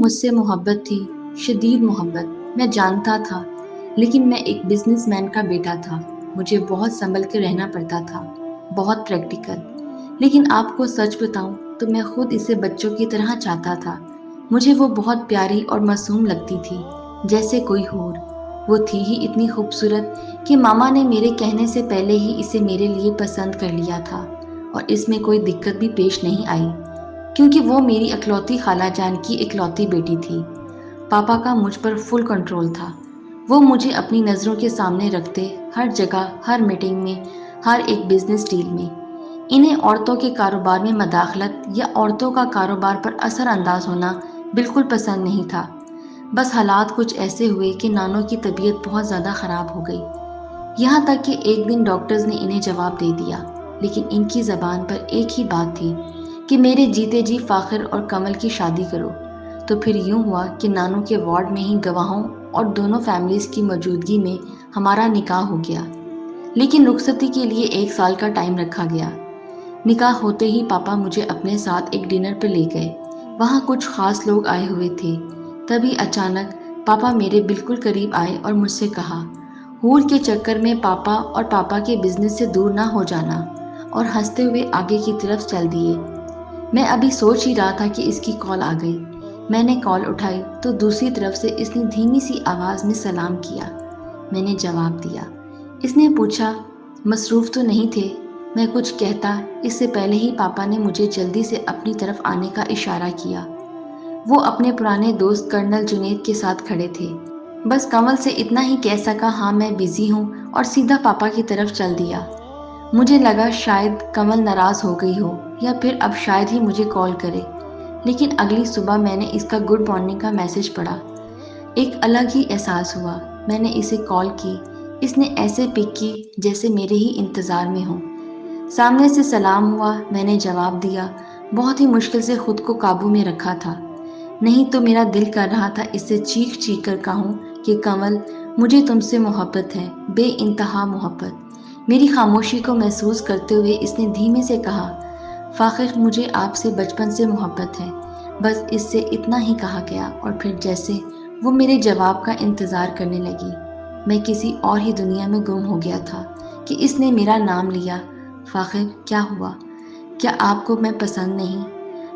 مجھ سے محبت تھی، شدید محبت، میں جانتا تھا، لیکن میں ایک بزنس مین کا بیٹا تھا، مجھے بہت سنبھل کے رہنا پڑتا تھا، بہت پریکٹیکل۔ لیکن آپ کو سچ بتاؤں تو میں خود اسے بچوں کی طرح چاہتا تھا۔ مجھے وہ بہت پیاری اور معصوم لگتی تھی، جیسے کوئی حور۔ وہ تھی ہی اتنی خوبصورت کہ ماما نے میرے کہنے سے پہلے ہی اسے میرے لیے پسند کر لیا تھا، اور اس میں کوئی دقت بھی پیش نہیں آئی، کیونکہ وہ میری اکلوتی خالہ جان کی اکلوتی بیٹی تھی۔ پاپا کا مجھ پر فل کنٹرول تھا۔ وہ مجھے اپنی نظروں کے سامنے رکھتے، ہر جگہ، ہر میٹنگ میں، ہر ایک بزنس ڈیل میں۔ انہیں عورتوں کے کاروبار میں مداخلت یا عورتوں کا کاروبار پر اثر انداز ہونا بالکل پسند نہیں تھا۔ بس حالات کچھ ایسے ہوئے کہ نانو کی طبیعت بہت زیادہ خراب ہو گئی، یہاں تک کہ ایک دن ڈاکٹرز نے انہیں جواب دے دیا، لیکن ان کی زبان پر ایک ہی بات تھی کہ میرے جیتے جی فاخر اور کمل کی شادی کرو۔ تو پھر یوں ہوا کہ نانو کے وارڈ میں ہی گواہوں اور دونوں فیملیز کی موجودگی میں ہمارا نکاح ہو گیا، لیکن رخصتی کے لیے 1 سال کا ٹائم رکھا گیا۔ نکاح ہوتے ہی پاپا مجھے اپنے ساتھ ایک ڈنر پہ لے گئے۔ وہاں کچھ خاص لوگ آئے ہوئے تھے۔ تبھی اچانک پاپا میرے بالکل قریب آئے اور مجھ سے کہا، حور کے چکر میں پاپا اور پاپا کے بزنس سے دور نہ ہو جانا، اور ہنستے ہوئے آگے کی طرف چل دیے۔ میں ابھی سوچ ہی رہا تھا کہ اس کی کال آ گئی۔ میں نے کال اٹھائی تو دوسری طرف سے اس نے دھیمی سی آواز میں سلام کیا۔ میں نے جواب دیا۔ اس نے پوچھا، مصروف تو نہیں تھے؟ میں کچھ کہتا اس سے پہلے ہی پاپا نے مجھے جلدی سے اپنی طرف آنے کا اشارہ کیا۔ وہ اپنے پرانے دوست کرنل جنید کے ساتھ کھڑے تھے۔ بس کنول سے اتنا ہی کہہ سکا، ہاں میں بزی ہوں، اور سیدھا پاپا کی طرف چل دیا۔ مجھے لگا شاید کنول ناراض ہو گئی ہو، یا پھر اب شاید ہی مجھے کال کرے، لیکن اگلی صبح میں نے اس کا گڈ مارننگ کا میسج پڑھا۔ ایک الگ ہی احساس ہوا۔ میں نے اسے کال کی، اس نے ایسے پک کی جیسے میرے ہی انتظار میں ہو۔ سامنے سے سلام ہوا، میں نے جواب دیا، بہت ہی مشکل سے خود کو قابو میں رکھا تھا، نہیں تو میرا دل کر رہا تھا اس سے چیخ چیخ کر کہوں کہ کنول، مجھے تم سے محبت ہے، بے انتہا محبت۔ میری خاموشی کو محسوس کرتے ہوئے اس نے دھیمے سے کہا، فاخر مجھے آپ سے بچپن سے محبت ہے۔ بس اس سے اتنا ہی کہا گیا، اور پھر جیسے وہ میرے جواب کا انتظار کرنے لگی، میں کسی اور ہی دنیا میں گم ہو گیا تھا کہ اس نے میرا نام لیا۔ فاخر کیا ہوا؟ کیا آپ کو میں پسند نہیں؟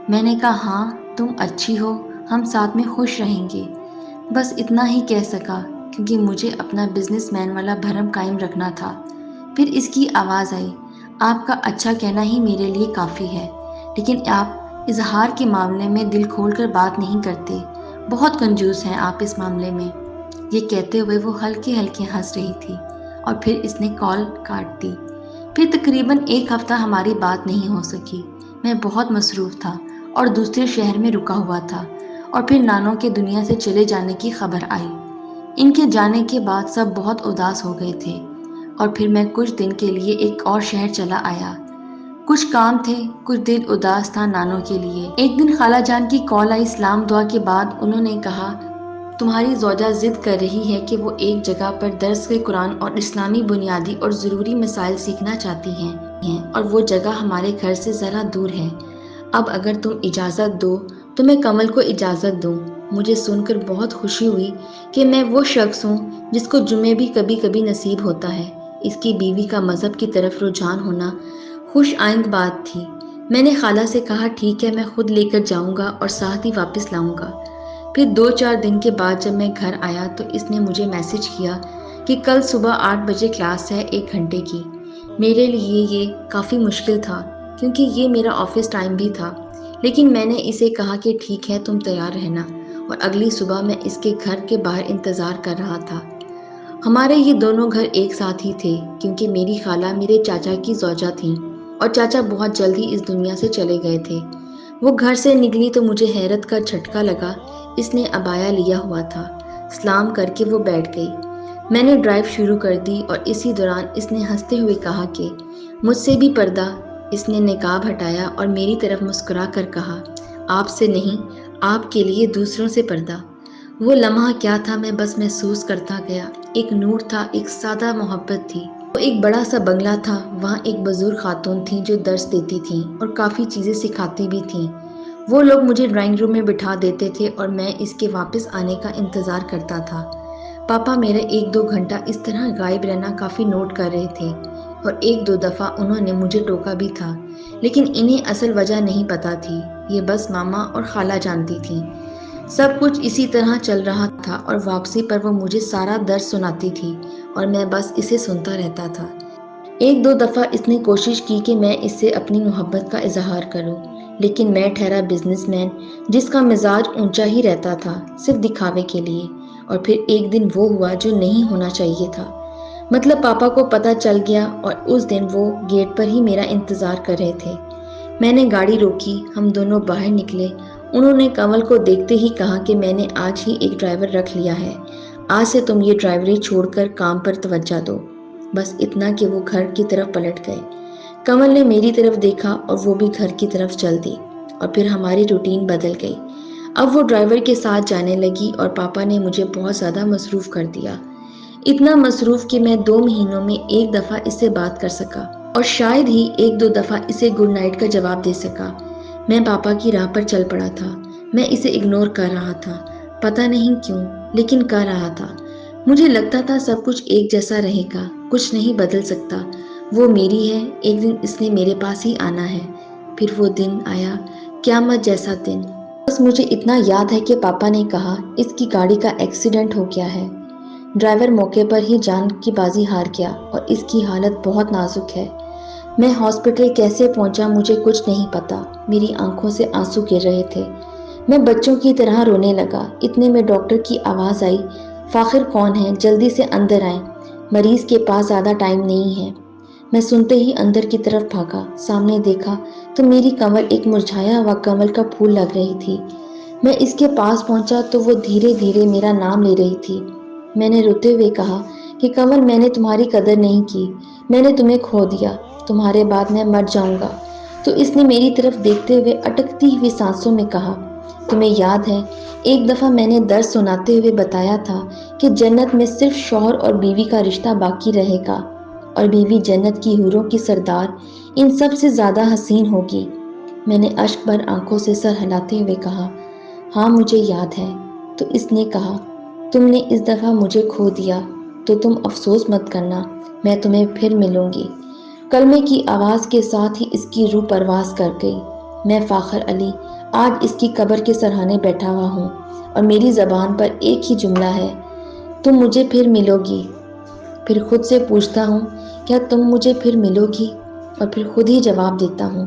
میں نے کہا، ہاں تم اچھی ہو، ہم ساتھ میں خوش رہیں گے۔ بس اتنا ہی کہہ سکا، کیونکہ مجھے اپنا بزنس مین والا بھرم قائم رکھنا تھا۔ پھر اس کی آواز آئی، آپ کا اچھا کہنا ہی میرے لیے کافی ہے، لیکن آپ اظہار کے معاملے میں دل کھول کر بات نہیں کرتے، بہت کنجوس ہیں آپ اس معاملے میں۔ یہ کہتے ہوئے وہ ہلکے ہلکے ہنس رہی تھی، اور پھر اس نے کال کاٹ دی۔ پھر تقریباً 1 ہفتہ ہماری بات نہیں ہو سکی۔ میں بہت مصروف تھا اور دوسرے شہر میں رکا ہوا تھا، اور پھر نانو کے دنیا سے چلے جانے کی خبر آئی۔ ان کے جانے کے بعد سب بہت اداس ہو گئے تھے، اور پھر میں کچھ دن کے لیے ایک اور شہر چلا آیا۔ کچھ کام تھے، کچھ دل اداس تھا نانو کے لیے۔ ایک دن خالہ جان کی کال آئی سلام دعا کے بعد۔ انہوں نے کہا، تمہاری زوجہ ضد کر رہی ہے کہ وہ ایک جگہ پر درس قرآن اور اسلامی بنیادی اور ضروری مسائل سیکھنا چاہتی ہیں، اور وہ جگہ ہمارے گھر سے ذرا دور ہے۔ اب اگر تم اجازت دو تو میں کمل کو اجازت دوں۔ مجھے سن کر بہت خوشی ہوئی کہ میں وہ شخص ہوں جس کو جمعے بھی کبھی کبھی نصیب ہوتا ہے۔ اس کی بیوی کا مذہب کی طرف رجحان ہونا خوش آئند بات تھی۔ میں نے خالہ سے کہا، ٹھیک ہے، میں خود لے کر جاؤں گا اور ساتھ ہی واپس لاؤں گا۔ پھر 2-4 دن کے بعد جب میں گھر آیا تو اس نے مجھے میسج کیا کہ کل صبح 8 بجے کلاس ہے، 1 گھنٹے کی۔ میرے لیے یہ کافی مشکل تھا، کیونکہ یہ میرا آفس ٹائم بھی تھا، لیکن میں نے اسے کہا کہ ٹھیک ہے، تم تیار رہنا، اور اگلی صبح میں اس کے گھر کے باہر انتظار کر رہا تھا۔ ہمارے یہ دونوں گھر ایک ساتھ ہی تھے، کیونکہ میری خالہ میرے چاچا کی زوجہ تھیں، اور چاچا بہت جلد ہی اس دنیا سے چلے گئے تھے۔ وہ گھر سے نکلی تو مجھے حیرت کا جھٹکا لگا۔ اس نے عبایا لیا ہوا تھا۔ سلام کر کے وہ بیٹھ گئی۔ میں نے ڈرائیو شروع کر دی، اور اسی دوران اس نے ہنستے ہوئے کہا کہ مجھ سے بھی پردہ۔ اس نے نقاب ہٹایا اور میری طرف مسکرا کر کہا، آپ سے نہیں، آپ کے لیے دوسروں سے پردہ۔ وہ لمحہ کیا تھا میں بس محسوس کرتا گیا۔ ایک نور تھا، ایک سادہ محبت تھی۔ وہ ایک بڑا سا بنگلہ تھا، وہاں ایک بزرگ خاتون تھیں جو درس دیتی تھیں اور کافی چیزیں سکھاتی بھی تھیں۔ وہ لوگ مجھے ڈرائنگ روم میں بٹھا دیتے تھے اور میں اس کے واپس آنے کا انتظار کرتا تھا۔ پاپا میرا 1-2 گھنٹہ اس طرح غائب رہنا کافی نوٹ کر رہے تھے اور 1-2 دفعہ انہوں نے مجھے ٹوکا بھی تھا، لیکن انہیں اصل وجہ نہیں پتا تھی، یہ بس ماما اور خالہ جانتی تھیں۔ سب کچھ اسی طرح چل رہا تھا اور واپسی پر وہ مجھے سارا درد سناتی تھی اور میں بس اسے سنتا رہتا تھا۔ 1-2 دفعہ اس نے کوشش کی کہ میں اس سے اپنی محبت کا اظہار کروں، لیکن میں ٹھہرا بزنس مین جس کا مزاج اونچا ہی رہتا تھا، صرف دکھاوے کے لیے۔ اور پھر ایک دن وہ ہوا جو نہیں ہونا چاہیے تھا، مطلب پاپا کو پتہ چل گیا اور اس دن وہ گیٹ پر ہی میرا انتظار کر رہے تھے۔ میں نے گاڑی روکی، ہم دونوں باہر نکلے۔ انہوں نے کنول کو دیکھتے ہی کہا کہ میں نے آج ہی ایک ڈرائیور رکھ لیا ہے، آج سے تم یہ ڈرائیوری چھوڑ کر کام پر توجہ دو۔ بس اتنا کہ وہ گھر کی طرف پلٹ گئے۔ کنول نے میری طرف دیکھا اور وہ بھی گھر کی طرف چل دی اور پھر ہماری روٹین بدل گئی۔ اب وہ ڈرائیور کے ساتھ جانے لگی اور پاپا نے مجھے بہت زیادہ مصروف کر دیا، اتنا مصروف کہ میں 2 مہینوں میں 1 دفعہ اس سے بات کر سکا اور شاید ہی 1-2 دفعہ اسے گڈ نائٹ کا جواب دے سکا۔ میں پاپا کی راہ پر چل پڑا تھا، میں اسے اگنور کر رہا تھا، پتہ نہیں کیوں، لیکن کر رہا تھا۔ مجھے لگتا تھا سب کچھ ایک جیسا رہے گا، کچھ نہیں بدل سکتا، وہ میری ہے، ایک دن اس نے میرے پاس ہی آنا ہے۔ پھر وہ دن آیا، قیامت جیسا دن۔ بس مجھے اتنا یاد ہے کہ پاپا نے کہا اس کی گاڑی کا ایکسیڈنٹ ہو گیا ہے، ڈرائیور موقع پر ہی جان کی بازی ہار گیا اور اس کی حالت بہت نازک ہے۔ میں ہاسپٹل کیسے پہنچا مجھے کچھ نہیں پتا، میری آنکھوں سے آنسو گر رہے تھے، میں بچوں کی طرح رونے لگا۔ اتنے میں ڈاکٹر کی آواز آئی، فاخر کون ہے؟ جلدی سے اندر آئیں، مریض کے پاس زیادہ ٹائم نہیں ہے۔ میں سنتے ہی اندر کی طرف بھاگا، سامنے دیکھا تو میری کنول ایک مرجھایا ہوا کنول کا پھول لگ رہی تھی۔ میں اس کے پاس پہنچا تو وہ دھیرے دھیرے میرا نام لے رہی تھی۔ میں نے روتے ہوئے کہا کہ کنول میں نے تمہاری قدر نہیں کی، میں نے تمہیں کھو دیا، تمہارے بعد میں مر جاؤں گا۔ تو اس نے میری طرف دیکھتے ہوئے اٹکتی ہوئی سانسوں میں کہا، تمہیں یاد ہے 1 دفعہ میں نے درس سناتے ہوئے بتایا تھا کہ جنت میں صرف شوہر اور بیوی کا رشتہ باقی رہے گا اور بیوی جنت کی حوروں کی سردار ان سب سے زیادہ حسین ہوگی۔ میں نے اشک بھر آنکھوں سے سر ہلاتے ہوئے کہا، ہاں مجھے یاد ہے۔ تو اس نے کہا، تم نے اس دفعہ مجھے کھو دیا تو تم افسوس مت کرنا، میں تمہیں پھر ملوں گی۔ کلمے کی آواز کے ساتھ ہی اس کی روح پرواز کر گئی۔ میں فاخر علی آج اس کی قبر کے سرہانے بیٹھا ہوا ہوں اور میری زبان پر ایک ہی جملہ ہے، تم مجھے پھر ملو گی۔ پھر خود سے پوچھتا ہوں، کیا تم مجھے پھر ملو گی؟ اور پھر خود ہی جواب دیتا ہوں،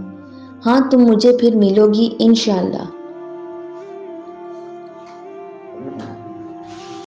ہاں تم مجھے پھر ملو گی انشاءاللہ۔